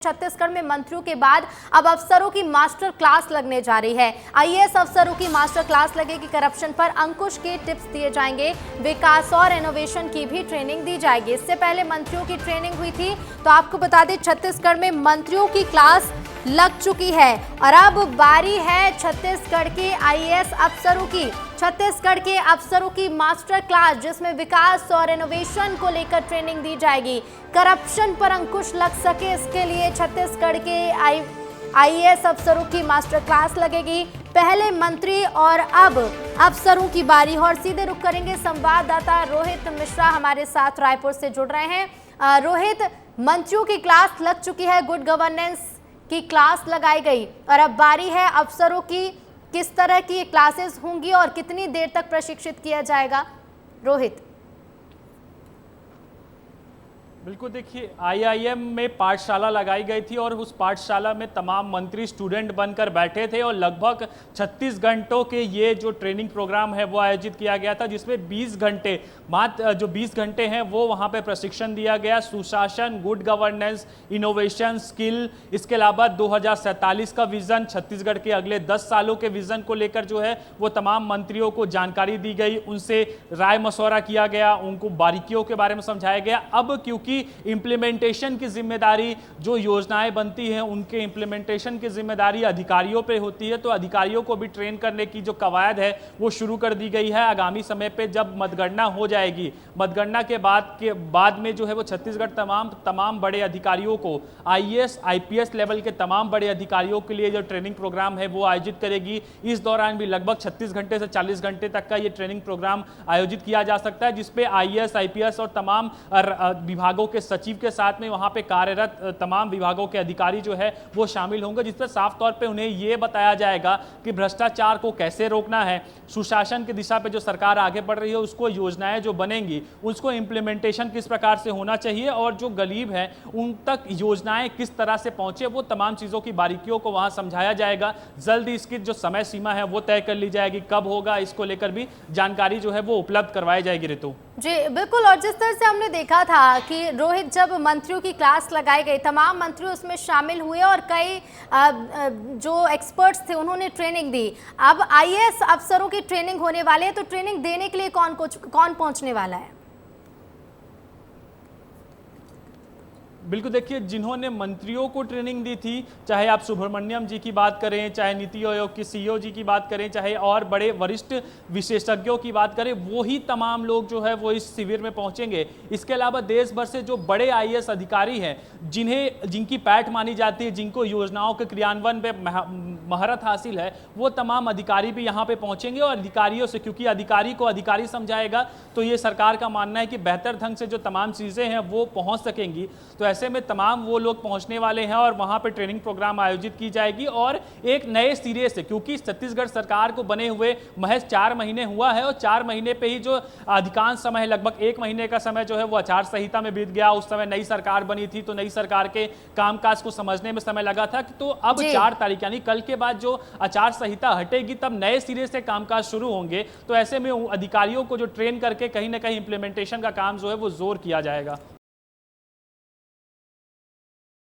छत्तीसगढ़ में मंत्रियों के बाद अब अफसरों की मास्टर क्लास लगने जा रही है। आईएएस अफसरों की मास्टर क्लास लगेगी। करप्शन पर अंकुश के टिप्स दिए जाएंगे। विकास और इनोवेशन की भी ट्रेनिंग दी जाएगी। इससे पहले मंत्रियों की ट्रेनिंग हुई थी, तो आपको बता दें छत्तीसगढ़ में मंत्रियों की क्लास लग चुकी है और अब बारी है छत्तीसगढ़ के आईएएस अफसरों की। छत्तीसगढ़ के अफसरों की मास्टर क्लास, जिसमें विकास और इनोवेशन को लेकर ट्रेनिंग दी जाएगी। करप्शन पर अंकुश लग सके, इसके लिए छत्तीसगढ़ के आईएएस अफसरों की मास्टर क्लास लगेगी। पहले मंत्री और अब अफसरों की बारी। और सीधे रुख करेंगे, संवाददाता रोहित मिश्रा हमारे साथ रायपुर से जुड़ रहे हैं। रोहित, मंत्रियों की क्लास लग चुकी है, गुड गवर्नेंस की क्लास लगाई गई और अब बारी है अफसरों की। किस तरह की क्लासेस होंगी और कितनी देर तक प्रशिक्षित किया जाएगा? रोहित। बिल्कुल, देखिए आईआईएम में पाठशाला लगाई गई थी और उस पाठशाला में तमाम मंत्री स्टूडेंट बनकर बैठे थे और लगभग 36 घंटों के ये जो ट्रेनिंग प्रोग्राम है वो आयोजित किया गया था, जिसमें 20 घंटे मात्र जो 20 घंटे हैं वो वहाँ पे प्रशिक्षण दिया गया। सुशासन, गुड गवर्नेंस, इनोवेशन, स्किल, इसके अलावा 2047 का विजन, छत्तीसगढ़ के अगले 10 सालों के विजन को लेकर जो है वो तमाम मंत्रियों को जानकारी दी गई, उनसे राय मशवरा किया गया, उनको बारीकियों के बारे में समझाया गया। अब क्योंकि इंप्लीमेंटेशन की जिम्मेदारी, जो योजनाएं बनती हैं उनके इंप्लीमेंटेशन की जिम्मेदारी अधिकारियों पे होती है, तो अधिकारियों को भी ट्रेन करने की जो कवायद है वो शुरू कर दी गई है। आगामी समय पे जब मतगणना हो जाएगी, मतगणना के बाद में जो है वो छत्तीसगढ़ तमाम बड़े अधिकारियों को, आईएएस आईपीएस लेवल के तमाम बड़े अधिकारियों के लिए जो ट्रेनिंग प्रोग्राम है वो आयोजित करेगी। इस दौरान भी लगभग 36 घंटे से 40 घंटे तक का ये ट्रेनिंग प्रोग्राम आयोजित किया जा सकता है, जिसपे आईएएस आईपीएस और तमाम विभागों के सचिव के साथ में वहां पे कार्यरत तमाम विभागों के अधिकारी जो है वो शामिल होंगे, जिस पर साफ तौर पे उन्हें ये बताया जाएगा कि भ्रष्टाचार को कैसे रोकना है, सुशासन की दिशा पे जो सरकार आगे बढ़ रही है उसको योजनाएं जो बनेंगी उसको इंप्लीमेंटेशन किस प्रकार से होना चाहिए और जो गरीब है उन तक योजनाएं किस तरह से पहुंचे, वो तमाम चीजों की बारीकियों को वहां समझाया जाएगा। जल्द ही इसकी जो समय सीमा है वो तय कर ली जाएगी, कब होगा इसको लेकर भी जानकारी जो है वो उपलब्ध करवाई जाएगी। ऋतु जी बिल्कुल, और जिस तरह से हमने देखा था कि रोहित, जब मंत्रियों की क्लास लगाई गई, तमाम मंत्री उसमें शामिल हुए और कई जो एक्सपर्ट्स थे उन्होंने ट्रेनिंग दी। अब आईएएस अफसरों की ट्रेनिंग होने वाली है, तो ट्रेनिंग देने के लिए कौन पहुंचने वाला है? बिल्कुल, देखिए जिन्होंने मंत्रियों को ट्रेनिंग दी थी, चाहे आप सुब्रमण्यम जी की बात करें, चाहे नीति आयोग की सीईओ जी की बात करें, चाहे और बड़े वरिष्ठ विशेषज्ञों की बात करें, वो ही तमाम लोग जो है वो इस शिविर में पहुंचेंगे। इसके अलावा देश भर से जो बड़े आईएएस अधिकारी हैं, जिनकी पैठ मानी जाती है, जिनको योजनाओं के क्रियान्वयन में महारत हासिल है, वो तमाम अधिकारी भी यहाँ पे पहुंचेंगे और अधिकारियों से, क्योंकि अधिकारी को अधिकारी समझाएगा, तो ये सरकार का मानना है कि बेहतर ढंग से जो तमाम चीज़ें हैं वो पहुँच सकेंगी। तो ऐसे में तमाम वो लोग पहुंचने वाले हैं और वहां पे ट्रेनिंग प्रोग्राम आयोजित की जाएगी और एक नए सिरे से, क्योंकि छत्तीसगढ़ सरकार को बने हुए महज 4 महीने हुआ है और 4 महीने पे ही जो अधिकांश समय, लगभग 1 महीने का समय जो है वो आचार संहिता में बीत गया। उस समय नई सरकार बनी थी, तो नई सरकार के कामकाज को समझने में समय लगा था। तो अब 4 तारीख यानी कल के बाद जो आचार संहिता हटेगी तब नए सिरे से कामकाज शुरू होंगे। तो ऐसे में अधिकारियों को जो ट्रेन करके कहीं ना कहीं इंप्लीमेंटेशन का काम जो है वो जोर किया जाएगा।